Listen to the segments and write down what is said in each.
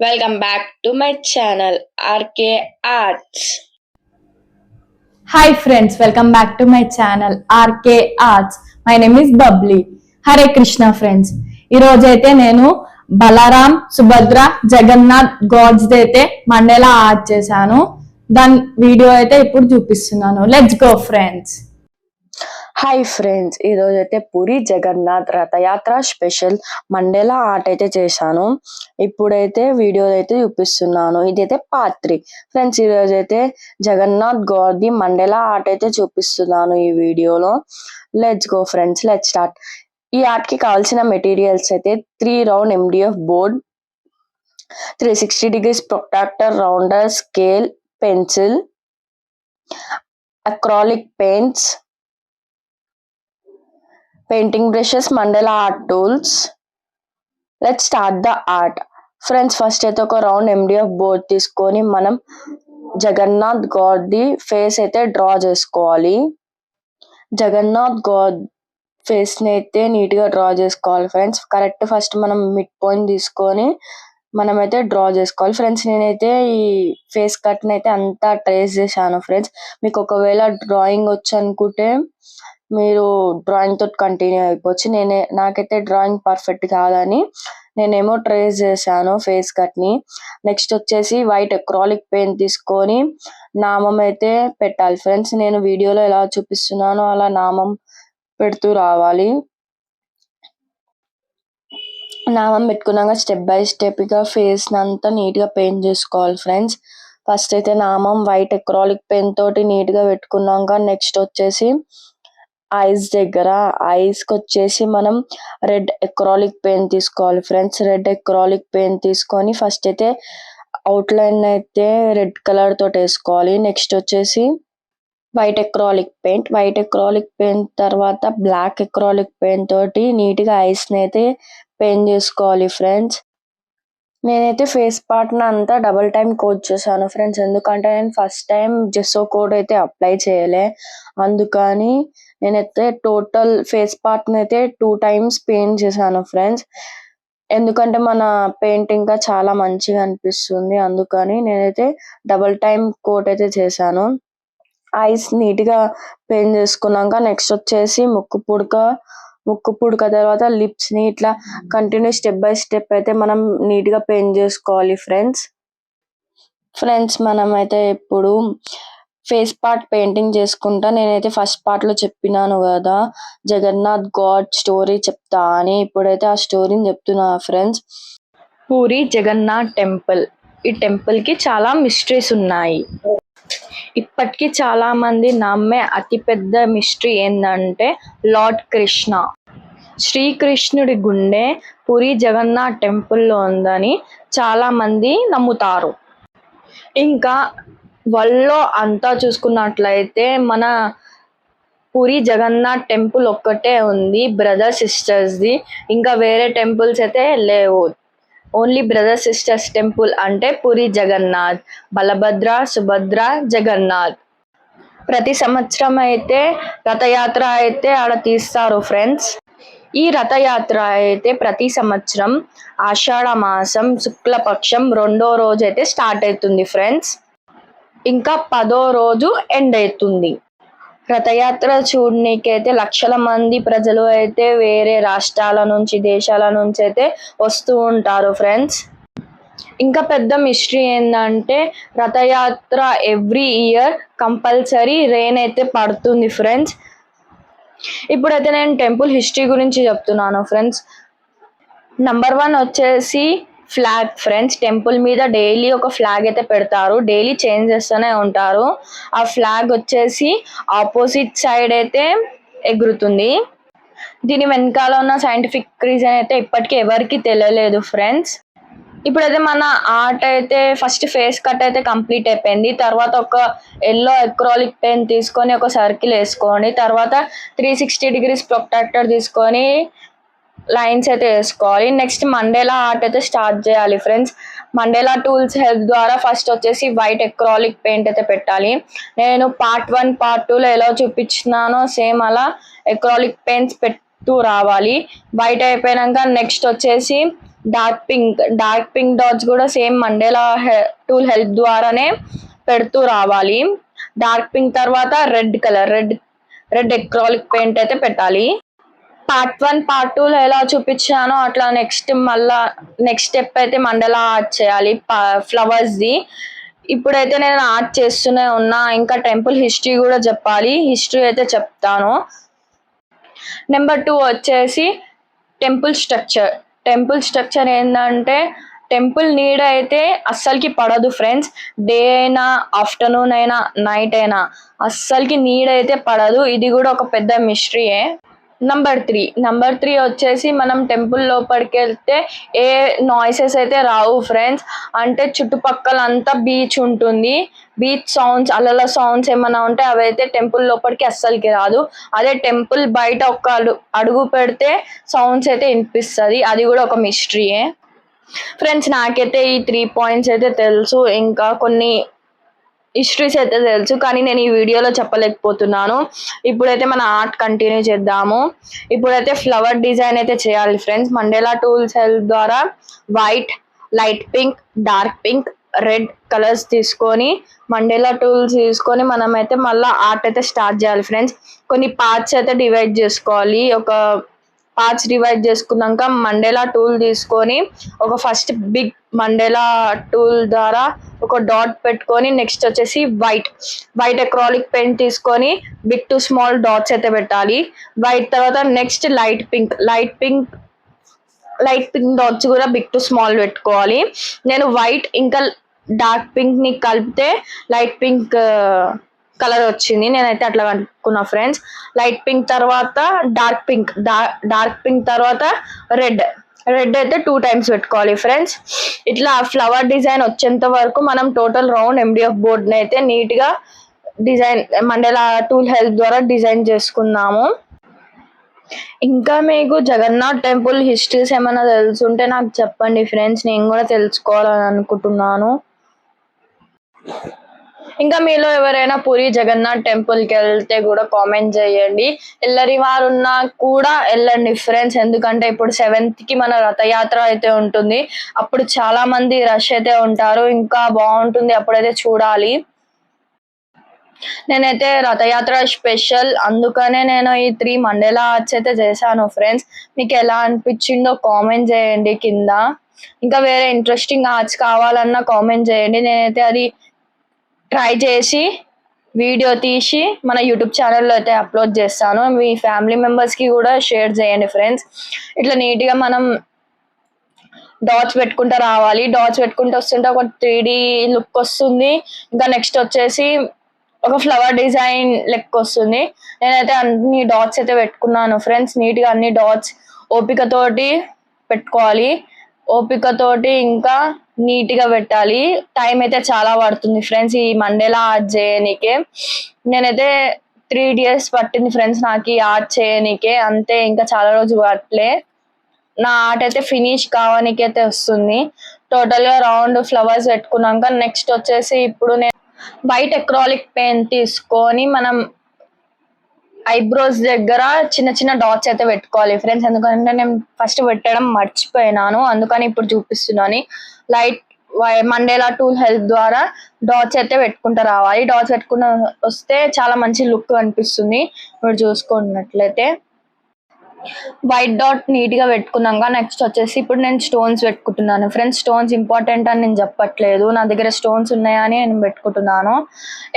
Welcome back to my channel RK Arts. Hi friends, welcome back to my channel RK Arts. My name is Bubbly. Hare Krishna friends. ఈరోజైతే నేను Balaram Subhadra Jagannadh God's అయితే Mandela art చేశాను. దాని video అయితే ఇప్పుడు చూపిస్తున్నాను. Let's go friends. Hi friends, ఈరోజు అయితే పూరి జగన్నాథ్ రథయాత్ర స్పెషల్ మండేలా ఆర్ట్ అయితే చేశాను. ఇప్పుడైతే వీడియో అయితే చూపిస్తున్నాను. ఇదైతే పార్ట్ 3. ఫ్రెండ్స్, ఈరోజు అయితే జగన్నాథ్ గాడ్ది మండేలా ఆర్ట్ అయితే చూపిస్తున్నాను ఈ వీడియోలో. Let's go friends, let's start. ఈ ఆర్ట్ కి కావాల్సిన మెటీరియల్స్ అయితే 3 round MDF board, 360 degrees protractor, rounder, scale, pencil, acrylic paints, painting brushes, mandala art tools. Let's start the art. Friends, first అయితే ఒక రౌండ్ MDF బోర్డ్ తీసుకొని మనం Jagannadh God the face అయితే draw చేసుకోవాలి. జగన్నాథ్ గాడ్ ఫేస్ ని అయితే neat గా draw చేసుకోవాలి ఫ్రెండ్స్. కరెక్ట్ ఫస్ట్ మనం మిడ్ పాయింట్ తీసుకొని మనమైతే డ్రా చేసుకోవాలి ఫ్రెండ్స్. నేనైతే ఈ ఫేస్ కట్ అయితే అంతా ట్రేస్ చేశాను ఫ్రెండ్స్. మీకు ఒకవేళ డ్రాయింగ్ వచ్చు అనుకుంటే మీరు డ్రాయింగ్ తోటి కంటిన్యూ అయిపోవచ్చు. నాకైతే డ్రాయింగ్ పర్ఫెక్ట్ కాదని నేనేమో ట్రేస్ చేశాను ఫేస్ కట్ ని. నెక్స్ట్ వచ్చేసి వైట్ అక్రాలిక్ పెయింట్ తీసుకొని నామం అయితే పెట్టాలి ఫ్రెండ్స్. నేను వీడియోలో ఎలా చూపిస్తున్నానో అలా నామం పెడుతూ రావాలి. నామం పెట్టుకున్నాక స్టెప్ బై స్టెప్ గా ఫేస్ అంతా నీట్ గా పెయింట్ చేసుకోవాలి ఫ్రెండ్స్. ఫస్ట్ అయితే నామం వైట్ అక్రాలిక్ పెయింట్ తోటి నీట్ గా పెట్టుకున్నాక నెక్స్ట్ వచ్చేసి ఐస్ దగ్గర ఐస్ కి వచ్చేసి మనం రెడ్ అక్రాలిక్ పెయింట్ తీసుకోవాలి ఫ్రెండ్స్. రెడ్ అక్రాలిక్ పెయింట్ తీసుకొని ఫస్ట్ అయితే అవుట్ లైన్ అయితే రెడ్ కలర్ తోటి వేసుకోవాలి. నెక్స్ట్ వచ్చేసి వైట్ అక్రాలిక్ పెయింట్ తర్వాత బ్లాక్ అక్రాలిక్ పెయింట్ తోటి నీట్ గా ఐస్ ని అయితే పెయింట్ చేసుకోవాలి ఫ్రెండ్స్. నేనైతే ఫేస్ పార్ట్ అంతా డబుల్ టైం కోట్ చేశాను ఫ్రెండ్స్. ఎందుకంటే నేను ఫస్ట్ టైం జెస్సో కోట్ అయితే అప్లై చేయలే, అందుకని నేనైతే టోటల్ ఫేస్ పార్ట్ అయితే 2 times పెయింట్ చేశాను ఫ్రెండ్స్. ఎందుకంటే మన పెయింట్ ఇంకా చాలా మంచిగా అనిపిస్తుంది, అందుకని నేనైతే డబుల్ టైం కోట్ అయితే చేశాను. ఐస్ నీట్ గా పెయింట్ చేసుకున్నాక నెక్స్ట్ వచ్చేసి ముక్కు పుడక తర్వాత లిప్స్ ని ఇట్లా కంటిన్యూ స్టెప్ బై స్టెప్ అయితే మనం నీట్ గా పెయింట్ చేసుకోవాలి ఫ్రెండ్స్ మనం అయితే ఇప్పుడు ఫేస్ పార్ట్ పెయింటింగ్ చేసుకుంటా. నేనైతే ఫస్ట్ పార్ట్ లో చెప్పినాను కదా జగన్నాథ్ గాడ్ స్టోరీ చెప్తా అని, ఇప్పుడైతే ఆ స్టోరీని చెప్తున్నా ఫ్రెండ్స్. పూరి జగన్నాథ్ టెంపుల్, ఈ టెంపుల్ కి చాలా మిస్టరీస్ ఉన్నాయి. ఇప్పటికీ చాలా మంది నమ్మే అతిపెద్ద మిస్టరీ ఏంటంటే లార్డ్ కృష్ణ, శ్రీకృష్ణుడి గుండె పూరి జగన్నాథ్ టెంపుల్లో ఉందని చాలా మంది నమ్ముతారు. ఇంకా వరల్డ్లో అంతా చూసుకున్నట్లయితే మన పూరి జగన్నాథ్ టెంపుల్ ఒక్కటే ఉంది, బ్రదర్ సిస్టర్స్ది. ఇంకా వేరే టెంపుల్స్ అయితే లేవు. ఓన్లీ బ్రదర్ సిస్టర్స్ టెంపుల్ అంటే పూరి జగన్నాథ్, బలభద్ర సుభద్ర జగన్నాథ్. ప్రతి సంవత్సరం అయితే రథయాత్ర అయితే ఆడ తీస్తారు ఫ్రెండ్స్. ఈ రథయాత్ర అయితే ప్రతి సంవత్సరం ఆషాఢ మాసం శుక్లపక్షం 2వ రోజు అయితే స్టార్ట్ అవుతుంది ఫ్రెండ్స్. ఇంకా 10వ రోజు ఎండ్ అవుతుంది. రథయాత్ర చూడనీకైతే లక్షల మంది ప్రజలు అయితే వేరే రాష్ట్రాల నుంచి దేశాల నుంచి అయితే వస్తూ ఉంటారు ఫ్రెండ్స్. ఇంకా పెద్ద మిస్టరీ ఏంటంటే రథయాత్ర ఎవ్రీ ఇయర్ కంపల్సరీ రెయిన్ అయితే పడుతుంది ఫ్రెండ్స్. ఇప్పుడైతే నేను టెంపుల్ హిస్టరీ గురించి చెప్తున్నాను ఫ్రెండ్స్. నంబర్ 1 వచ్చేసి ఫ్లాగ్ ఫ్రెండ్స్. టెంపుల్ మీద డైలీ ఒక ఫ్లాగ్ అయితే పెడతారు, డైలీ చేంజ్ చేస్తూనే ఉంటారు. ఆ ఫ్లాగ్ వచ్చేసి ఆపోజిట్ సైడ్ అయితే ఎగురుతుంది. దీని వెనకాల ఉన్న సైంటిఫిక్ రీజన్ అయితే ఇప్పటికీ ఎవరికి తెలియలేదు ఫ్రెండ్స్. ఇప్పుడైతే మన ఆర్ట్ అయితే ఫస్ట్ ఫేస్ కట్ అయితే కంప్లీట్ అయిపోయింది. తర్వాత ఒక ఎల్లో అక్రాలిక్ పెయింట్ తీసుకొని ఒక సర్కిల్ వేసుకోండి. తర్వాత 360 degrees ప్రొట్రాక్టర్ తీసుకొని లైన్స్ అయితే వేసుకోవాలి. నెక్స్ట్ మండేలా ఆర్ట్ అయితే స్టార్ట్ చేయాలి ఫ్రెండ్స్. మండేలా టూల్స్ హెల్ప్ ద్వారా ఫస్ట్ వచ్చేసి వైట్ అక్రాలిక్ పెయింట్ అయితే పెట్టాలి. నేను పార్ట్ 1 పార్ట్ 2లో ఎలా చూపించినానో సేమ్ అలా అక్రాలిక్ పెయింట్స్ పెట్టు రావాలి. వైట్ అయిపోయాక నెక్స్ట్ వచ్చేసి డార్క్ పింక్ డాట్స్ కూడా సేమ్ మండేలా టూల్ హెల్ప్ ద్వారానే పెడుతూ రావాలి. డార్క్ పింక్ తర్వాత రెడ్ ఎక్రాలిక్ పెయింట్ అయితే పెట్టాలి. పార్ట్ 1 పార్ట్ 2 లో ఎలా చూపించానో అట్లా నెక్స్ట్ స్టెప్ అయితే మండలా ఆర్ట్ చేయాలి ఫ్లవర్స్ ది. ఇప్పుడైతే నేను ఆర్ట్ చేస్తూనే ఉన్నా. ఇంకా టెంపుల్ హిస్టరీ కూడా చెప్పాలి. హిస్టరీ అయితే చెప్తాను. నెంబర్ 2 వచ్చేసి టెంపుల్ స్ట్రక్చర్ ఏంటంటే టెంపుల్ నీడ అయితే అస్సలకి పడదు ఫ్రెండ్స్. డే అయినా ఆఫ్టర్నూన్ అయినా నైట్ అయినా అస్సలకి నీడ అయితే పడదు. ఇది కూడా ఒక పెద్ద మిస్టరీయే. నంబర్ 3 వచ్చేసి మనం టెంపుల్ లోపలికి వెళ్తే ఏ నాయిసెస్ అయితే రావు ఫ్రెండ్స్. అంటే చుట్టుపక్కల అంతా బీచ్ ఉంటుంది. బీచ్ సౌండ్స్ అలల సౌండ్స్ ఏమైనా ఉంటే అవైతే టెంపుల్ లోపలికి అస్సలకి రాదు. అదే టెంపుల్ బయట ఒక అడుగు పెడితే సౌండ్స్ అయితే వినిపిస్తుంది. అది కూడా ఒక మిస్టరీయే ఫ్రెండ్స్. నాకైతే ఈ 3 పాయింట్స్ అయితే తెలుసు. ఇంకా కొన్ని హిస్టరీస్ అయితే తెలుసు, కానీ నేను ఈ వీడియోలో చెప్పలేకపోతున్నాను. ఇప్పుడైతే మన ఆర్ట్ కంటిన్యూ చేద్దాము. ఇప్పుడైతే ఫ్లవర్ డిజైన్ అయితే చేయాలి ఫ్రెండ్స్. మండేలా టూల్స్ హెల్ప్ ద్వారా white, light pink, dark pink, red colours తీసుకొని మండేలా టూల్స్ తీసుకొని మనమైతే మళ్ళీ ఆర్ట్ అయితే స్టార్ట్ చేయాలి ఫ్రెండ్స్. కొన్ని పార్ట్స్ అయితే డివైడ్ చేసుకోవాలి. పార్ట్స్ డివైడ్ చేసుకున్నాక మండేలా టూల్ తీసుకొని ఒక ఫస్ట్ బిగ్ మండేలా టూల్ ద్వారా ఒక డాట్ పెట్టుకొని నెక్స్ట్ వచ్చేసి వైట్ ఎక్రాలిక్ పెయింట్ తీసుకొని బిగ్ టు స్మాల్ డాట్స్ అయితే పెట్టాలి. వైట్ తర్వాత నెక్స్ట్ లైట్ పింక్ డాట్స్ కూడా బిగ్ టు స్మాల్ పెట్టుకోవాలి. నేను వైట్ ఇంకా డార్క్ పింక్ ని కలిపితే లైట్ పింక్ కలర్ వచ్చింది. నేనైతే అట్లా అనుకున్నా ఫ్రెండ్స్. లైట్ పింక్ తర్వాత డార్క్ పింక్ తర్వాత రెడ్ అయితే 2 times పెట్టుకోవాలి ఫ్రెండ్స్. ఇట్లా ఫ్లవర్ డిజైన్ వచ్చేంత వరకు మనం టోటల్ రౌండ్ MDF బోర్డ్ ని అయితే నీట్ గా డిజైన్ మండేలా టూల్ హెల్ప్ ద్వారా డిజైన్ చేసుకున్నాము. ఇంకా మీకు జగన్నాథ్ టెంపుల్ హిస్టరీస్ ఏమైనా తెలుసుంటే నాకు చెప్పండి ఫ్రెండ్స్. నేను కూడా తెలుసుకోవాలని అనుకుంటున్నాను. ఇంకా మీలో ఎవరైనా పూరి జగన్నాథ్ టెంపుల్ కి వెళ్తే కూడా కామెంట్ చేయండి. వెళ్ళని వారు ఉన్నా కూడా వెళ్ళండి ఫ్రెండ్స్. ఎందుకంటే ఇప్పుడు 7th కి మన రథయాత్ర అయితే ఉంటుంది. అప్పుడు చాలా మంది రష్ అయితే ఉంటారు. ఇంకా బాగుంటుంది. అప్పుడైతే చూడాలి. నేనైతే రథయాత్ర స్పెషల్ అందుకనే నేను ఈ 3 మండేలా ఆర్ట్స్ అయితే చేశాను ఫ్రెండ్స్. మీకు ఎలా అనిపించిందో కామెంట్ చేయండి కింద. ఇంకా వేరే ఇంట్రెస్టింగ్ ఆర్ట్స్ కావాలన్నా కామెంట్ చేయండి. నేనైతే అది ట్రై చేసి వీడియో తీసి మన యూట్యూబ్ ఛానల్లో అయితే అప్లోడ్ చేస్తాను. మీ ఫ్యామిలీ మెంబర్స్కి కూడా షేర్ చేయండి ఫ్రెండ్స్. ఇట్లా నీట్గా మనం డాట్స్ పెట్టుకుంటూ రావాలి. డాట్స్ పెట్టుకుంటూ వస్తుంటే ఒక 3D లుక్ వస్తుంది. ఇంకా నెక్స్ట్ వచ్చేసి ఒక ఫ్లవర్ డిజైన్ లెక్క వస్తుంది. నేనైతే అన్ని డాట్స్ అయితే పెట్టుకున్నాను ఫ్రెండ్స్. నీట్గా అన్ని డాట్స్ ఓపికతోటి పెట్టుకోవాలి. ఓపికతోటి ఇంకా నీట్గా పెట్టాలి. టైం అయితే చాలా పడుతుంది ఫ్రెండ్స్ ఈ మండేలా ఆర్ట్ చేయనీకే. నేనైతే 3 days పట్టింది ఫ్రెండ్స్ నాకు ఈ ఆర్ట్ చేయనీకే. అంతే, ఇంకా చాలా రోజు పట్టలే. నా ఆర్ట్ అయితే ఫినిష్ కావడానికి అయితే వస్తుంది. టోటల్ గా రౌండ్ ఫ్లవర్స్ పెట్టుకున్నాక నెక్స్ట్ వచ్చేసి ఇప్పుడు నేను వైట్ ఎక్రాలిక్ పెయింట్ తీసుకొని మనం ఐబ్రోస్ దగ్గర చిన్న చిన్న డాట్స్ అయితే పెట్టుకోవాలి ఫ్రెండ్స్. ఎందుకంటే నేను ఫస్ట్ పెట్టడం మర్చిపోయినాను, అందుకని ఇప్పుడు చూపిస్తున్నాను. లైట్ మండేలా టూల్ హెల్ప్ ద్వారా డాట్స్ అయితే పెట్టుకుంటూ రావాలి. డాట్స్ పెట్టుకున్న వస్తే చాలా మంచి లుక్ అనిపిస్తుంది. ఇప్పుడు చూసుకున్నట్లయితే వైట్ డాట్ నీట్ గా పెట్టుకున్నాక నెక్స్ట్ వచ్చేసి ఇప్పుడు నేను స్టోన్స్ పెట్టుకుంటున్నాను ఫ్రెండ్స్. స్టోన్స్ ఇంపార్టెంట్ అని నేను చెప్పట్లేదు, నా దగ్గర స్టోన్స్ ఉన్నాయని నేను పెట్టుకుంటున్నాను.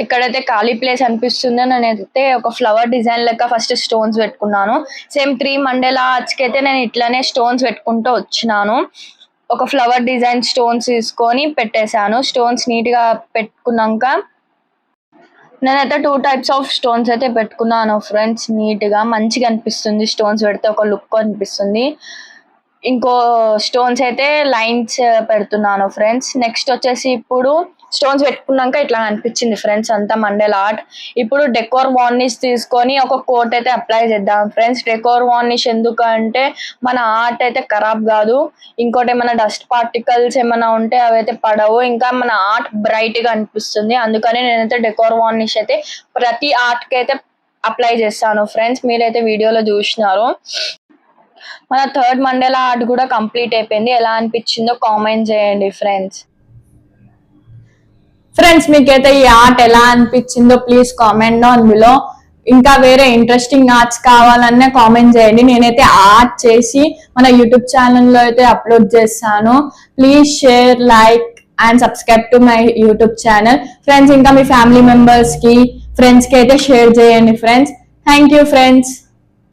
ఎక్కడైతే ఖాళీ ప్లేస్ అనిపిస్తుందో నేనైతే ఒక ఫ్లవర్ డిజైన్ లెక్క ఫస్ట్ స్టోన్స్ పెట్టుకున్నాను. సేమ్ 3 మండేలా ఆర్ట్స్కి అయితే నేను ఇట్లానే స్టోన్స్ పెట్టుకుంటూ వచ్చినాను. ఒక ఫ్లవర్ డిజైన్ స్టోన్స్ తీసుకొని పెట్టేశాను. స్టోన్స్ నీట్ గా పెట్టుకున్నాక నేనైతే 2 types ఆఫ్ స్టోన్స్ అయితే పెట్టుకున్నాను ఫ్రెండ్స్. నీట్ గా మంచిగా అనిపిస్తుంది. స్టోన్స్ పెడితే ఒక లుక్ అనిపిస్తుంది. ఇంకో స్టోన్స్ అయితే లైన్స్ పెడుతున్నాను ఫ్రెండ్స్. నెక్స్ట్ వచ్చేసి ఇప్పుడు స్టోన్స్ పెట్టుకున్నాక ఇట్లా అనిపించింది ఫ్రెండ్స్ అంతా మండేలా ఆర్ట్. ఇప్పుడు డెకోర్ వార్నిష్ తీసుకొని ఒక కోట్ అయితే అప్లై చేద్దాం ఫ్రెండ్స్. డెకోర్ వార్నిష్ ఎందుకంటే మన ఆర్ట్ అయితే ఖరాబ్ కాదు, ఇంకోటి ఏమైనా డస్ట్ పార్టికల్స్ ఏమైనా ఉంటే అవైతే పడవు, ఇంకా మన ఆర్ట్ బ్రైట్ గా అనిపిస్తుంది. అందుకని నేనైతే డెకోర్ వార్నిష్ అయితే ప్రతి ఆర్ట్ కి అయితే అప్లై చేస్తాను ఫ్రెండ్స్. మీరైతే వీడియోలో చూసినారు. మన థర్డ్ మండేలా ఆర్ట్ కూడా కంప్లీట్ అయిపోయింది. ఎలా అనిపించిందో కామెంట్ చేయండి ఫ్రెండ్స్. ఫ్రెండ్స్ మీకైతే ఈ ఆర్ట్ ఎలా అనిపించిందో ప్లీజ్ కామెంట్ డౌన్ బిలో. ఇంకా వేరే ఇంట్రెస్టింగ్ ఆర్ట్స్ కావాలన్నా కామెంట్ చేయండి. నేనైతే ఆర్ట్ చేసి మన యూట్యూబ్ ఛానల్లో అయితే అప్లోడ్ చేస్తాను. Please share, like and subscribe to my YouTube channel friends. ఇంకా మీ ఫ్యామిలీ మెంబర్స్ కి, ఫ్రెండ్స్ కి అయితే షేర్ చేయండి ఫ్రెండ్స్. Thank you friends.